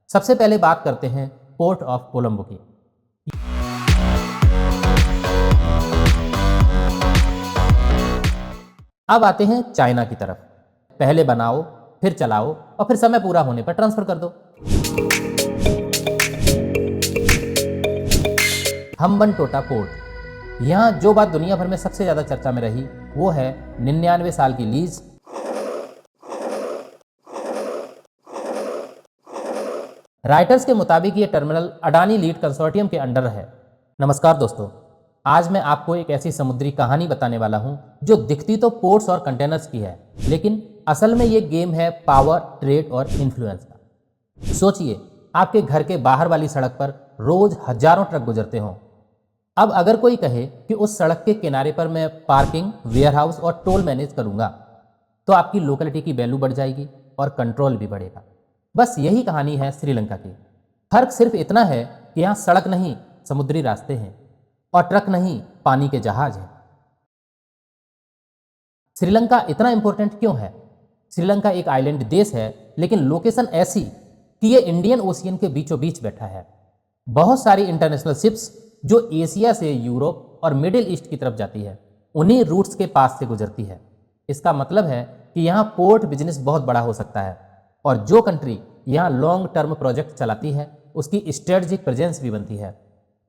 सबसे पहले बात करते हैं पोर्ट ऑफ कोलंबो की। अब आते हैं चाइना की तरफ। पहले बनाओ, फिर चलाओ और फिर समय पूरा होने पर ट्रांसफर कर दो। हम्बनटोटा पोर्ट। यहाँ जो बात दुनिया भर में सबसे ज्यादा चर्चा में रही वो है 99 साल की लीज। राइटर्स के मुताबिक ये टर्मिनल अडानी लीड कंसोर्टियम के अंडर है। नमस्कार दोस्तों, आज मैं आपको एक ऐसी समुद्री कहानी बताने वाला हूं जो दिखती तो पोर्ट्स और कंटेनर्स की है, लेकिन असल में ये गेम है पावर, ट्रेड और इन्फ्लुएंस का। सोचिए, आपके घर के बाहर वाली सड़क पर रोज हजारों ट्रक गुजरते हों। अब अगर कोई कहे कि उस सड़क के किनारे पर मैं पार्किंग, वेयरहाउस और टोल मैनेज करूंगा, तो आपकी लोकेलिटी की वैल्यू बढ़ जाएगी और कंट्रोल भी बढ़ेगा। बस यही कहानी है श्रीलंका की। फर्क सिर्फ इतना है कि यहाँ सड़क नहीं, समुद्री रास्ते हैं और ट्रक नहीं, पानी के जहाज हैं। श्रीलंका इतना इंपॉर्टेंट क्यों है? श्रीलंका एक आइलैंड देश है, लेकिन लोकेशन ऐसी कि ये इंडियन ओशियन के बीचों बीच बैठा है। बहुत सारी इंटरनेशनल शिप्स जो एशिया से यूरोप और मिडिल ईस्ट की तरफ जाती है, उन्हीं रूट्स के पास से गुजरती है। इसका मतलब है कि यहाँ पोर्ट बिजनेस बहुत बड़ा हो सकता है और जो कंट्री यहाँ लॉन्ग टर्म प्रोजेक्ट चलाती है उसकी स्ट्रेटजिक प्रेजेंस भी बनती है।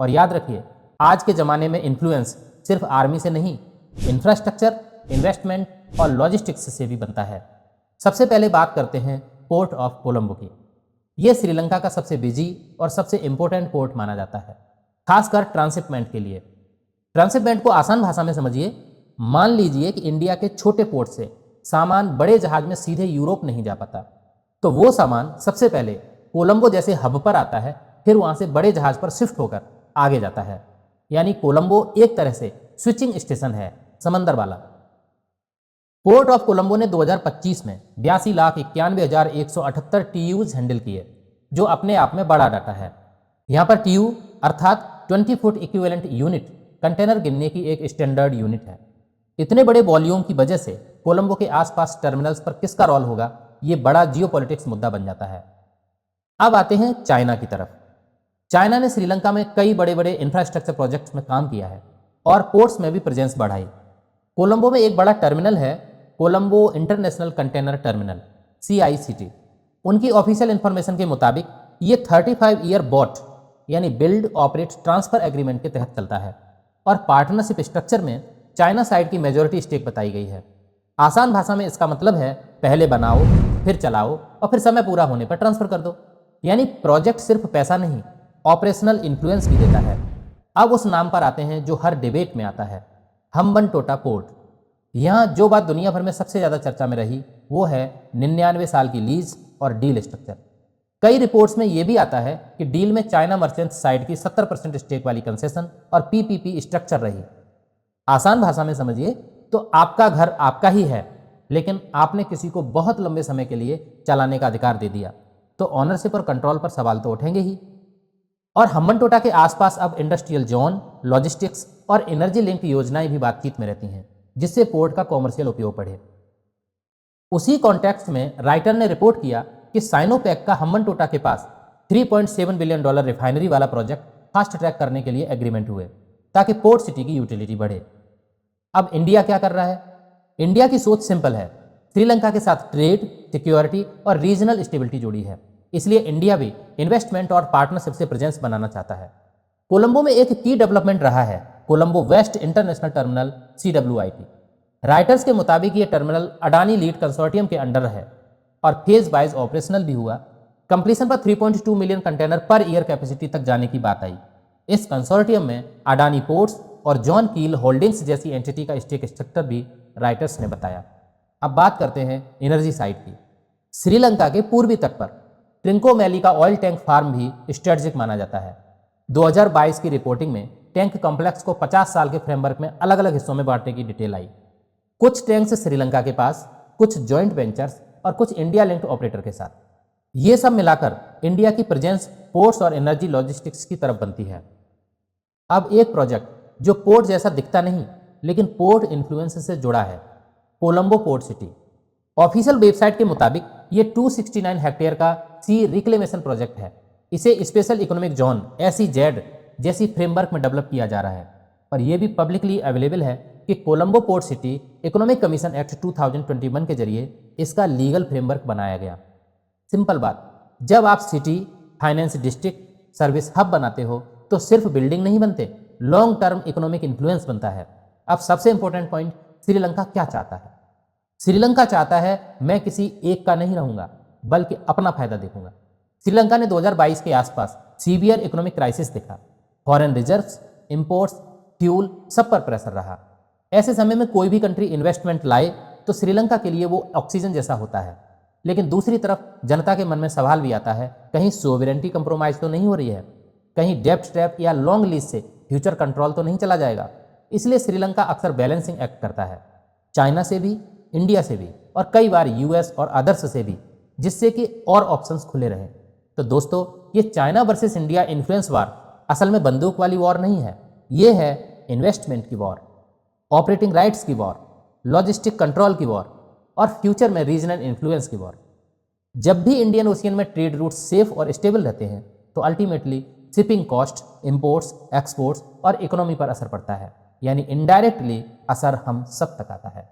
और याद रखिए, आज के ज़माने में इन्फ्लुएंस सिर्फ आर्मी से नहीं, इंफ्रास्ट्रक्चर, इन्वेस्टमेंट और लॉजिस्टिक्स से भी बनता है। सबसे पहले बात करते हैं पोर्ट ऑफ कोलंबो की। ये श्रीलंका का सबसे बिजी और सबसे इंपॉर्टेंट पोर्ट माना जाता है, खासकर ट्रांसशिपमेंट के लिए। ट्रांसशिपमेंट को आसान भाषा में समझिए। मान लीजिए कि इंडिया के छोटे पोर्ट से सामान बड़े जहाज में सीधे यूरोप नहीं जा पाता, तो वो सामान सबसे पहले कोलंबो जैसे हब पर आता है, फिर वहाँ से बड़े जहाज पर शिफ्ट होकर आगे जाता है। यानी कोलंबो एक तरह से स्विचिंग स्टेशन है, समंदर वाला। पोर्ट ऑफ कोलंबो ने 2025 में 82,91,178 TEUs हैंडल किए, जो अपने आप में बड़ा डाटा है। यहाँ पर TEU अर्थात 20 फुट इक्विवेलेंट यूनिट कंटेनर गिनने की एक स्टैंडर्ड यूनिट है। इतने बड़े वॉल्यूम की वजह से कोलंबो के आसपास टर्मिनल्स पर किसका रोल होगा, ये बड़ा जियोपॉलिटिक्स मुद्दा बन जाता है। अब आते हैं चाइना की तरफ। चाइना ने श्रीलंका में कई बड़े बड़े इंफ्रास्ट्रक्चर प्रोजेक्ट्स में काम किया है और पोर्ट्स में भी प्रेजेंस बढ़ाई। कोलंबो में एक बड़ा टर्मिनल है, Colombo international container terminal, CICT। उनकी ऑफिशियल इंफॉर्मेशन के मुताबिक ये 35 ईयर बॉट यानी बिल्ड ऑपरेट ट्रांसफर एग्रीमेंट के तहत चलता है और पार्टनरशिप स्ट्रक्चर में चाइना साइड की मेजॉरिटी स्टेक बताई गई है। आसान भाषा में इसका मतलब है पहले बनाओ, फिर चलाओ और फिर समय पूरा होने पर ट्रांसफर कर दो। यानी प्रोजेक्ट सिर्फ पैसा नहीं, ऑपरेशनल इन्फ्लुएंस भी देता है। अब उस नाम पर आते हैं जो हर डिबेट में आता है, हम्बनटोटा पोर्ट। यहाँ जो बात दुनिया भर में सबसे ज़्यादा चर्चा में रही वो है 99 साल की लीज और डील स्ट्रक्चर। कई रिपोर्ट्स में यह भी आता है कि डील में चाइना मर्चेंट साइड की 70% स्टेक वाली कंसेशन और PPP स्ट्रक्चर रही। आसान भाषा में समझिए तो आपका घर आपका ही है, लेकिन आपने किसी को बहुत लंबे समय के लिए चलाने का अधिकार दे दिया, तो ऑनरशिप और कंट्रोल पर सवाल तो उठेंगे ही। और हम्बनटोटा के आसपास अब इंडस्ट्रियल जोन, लॉजिस्टिक्स और एनर्जी लिंक योजनाएं भी बातचीत में रहती हैं, जिससे पोर्ट का कॉमर्शियल उपयोग बढ़े। उसी कॉन्टेक्स्ट में राइटर ने रिपोर्ट किया कि साइनोपेक का हम्बनटोटा के पास $3.7 बिलियन रिफाइनरी वाला प्रोजेक्ट फास्ट ट्रैक करने के लिए एग्रीमेंट हुए, ताकि पोर्ट सिटी की यूटिलिटी बढ़े। अब इंडिया क्या कर रहा है? इंडिया की सोच सिंपल है। श्रीलंका के साथ ट्रेड, सिक्योरिटी और रीजनल स्टेबिलिटी जुड़ी है, इसलिए इंडिया भी इन्वेस्टमेंट और पार्टनरशिप से प्रेजेंस बनाना चाहता है। कोलंबो में एक की डेवलपमेंट रहा है Colombo West International Terminal, CWIT। Reuters के मुताबिक ये टर्मिनल अडानी लीड कंसोर्टियम के अंडर है और फेज वाइज ऑपरेशनल भी हुआ। कंप्लीशन पर 3.2 million container per year capacity तक जाने की बात आई। इस कंसोर्टियम में अडानी पोर्ट्स और जॉन कील होल्डिंग्स जैसी एंटिटी का स्टेक स्ट्रक्चर भी राइटर्स ने बताया। अब बात करते हैं एनर्जी साइड की। श्रीलंका के पूर्वी तट पर ट्रिंकोमैली का ऑयल टैंक फार्म भी स्ट्रेटजिक माना जाता है। 2022 की रिपोर्टिंग में टैंक कॉम्प्लेक्स को 50 साल के फ्रेमवर्क में अलग अलग हिस्सों में बांटने की डिटेल आई। कुछ टैंक्स श्रीलंका के पास, कुछ जॉइंट वेंचर्स और कुछ इंडिया लिंक्ड ऑपरेटर के साथ। ये सब मिलाकर इंडिया की प्रेजेंस पोर्ट्स और एनर्जी लॉजिस्टिक्स की तरफ बनती है। अब एक प्रोजेक्ट जो पोर्ट जैसा दिखता नहीं, लेकिन पोर्ट इन्फ्लुएंस से जुड़ा है, Colombo port city. Official website के मुताबिक ये 269 हेक्टेयर का सी रिक्लेमेशन प्रोजेक्ट है। इसे स्पेशल इकोनॉमिक जोन SEZ जैसी फ्रेमवर्क में डेवलप किया जा रहा है। पर यह भी पब्लिकली अवेलेबल है कि Colombo port city economic commission act 2021 के जरिए इसका लीगल फ्रेमवर्क बनाया गया। सिंपल बात, जब आप city, finance district, service hub बनाते हो तो सिर्फ बिल्डिंग नहीं बनते, लॉन्ग टर्म इकोनॉमिक इन्फ्लुएंस बनता है। अब सबसे इंपॉर्टेंट पॉइंट, श्रीलंका क्या चाहता है? श्रीलंका चाहता है मैं किसी एक का नहीं रहूंगा बल्कि अपना फायदा देखूंगा। श्रीलंका ने 2022 के आसपास सीवियर इकोनॉमिक क्राइसिस देखा। फॉरेन रिजर्व्स, इंपोर्ट्स, फ्यूल सब पर प्रेशर रहा। ऐसे समय में कोई भी कंट्री इन्वेस्टमेंट लाए तो श्रीलंका के लिए वो ऑक्सीजन जैसा होता है। लेकिन दूसरी तरफ जनता के मन में सवाल भी आता है, कहीं सोवरेनिटी कंप्रोमाइज तो नहीं हो रही है, कहीं डेब्ट ट्रैप या लॉन्ग लीज से फ्यूचर कंट्रोल तो नहीं चला जाएगा। इसलिए श्रीलंका अक्सर बैलेंसिंग एक्ट करता है, चाइना से भी, इंडिया से भी और कई बार US और अदर्स से भी, जिससे कि और ऑप्शंस खुले रहें। तो दोस्तों, ये China versus India influence war असल में बंदूक वाली वॉर नहीं है, ये है इन्वेस्टमेंट की वॉर, ऑपरेटिंग राइट्स की वॉर, लॉजिस्टिक कंट्रोल की वॉर और फ्यूचर में रीजनल इन्फ्लुएंस की वॉर। जब भी इंडियन ओशियन में ट्रेड रूट सेफ और स्टेबल रहते हैं तो ultimately shipping cost, imports, exports और इकोनॉमी पर असर पड़ता है, यानी इनडायरेक्टली असर हम सब तक आता है।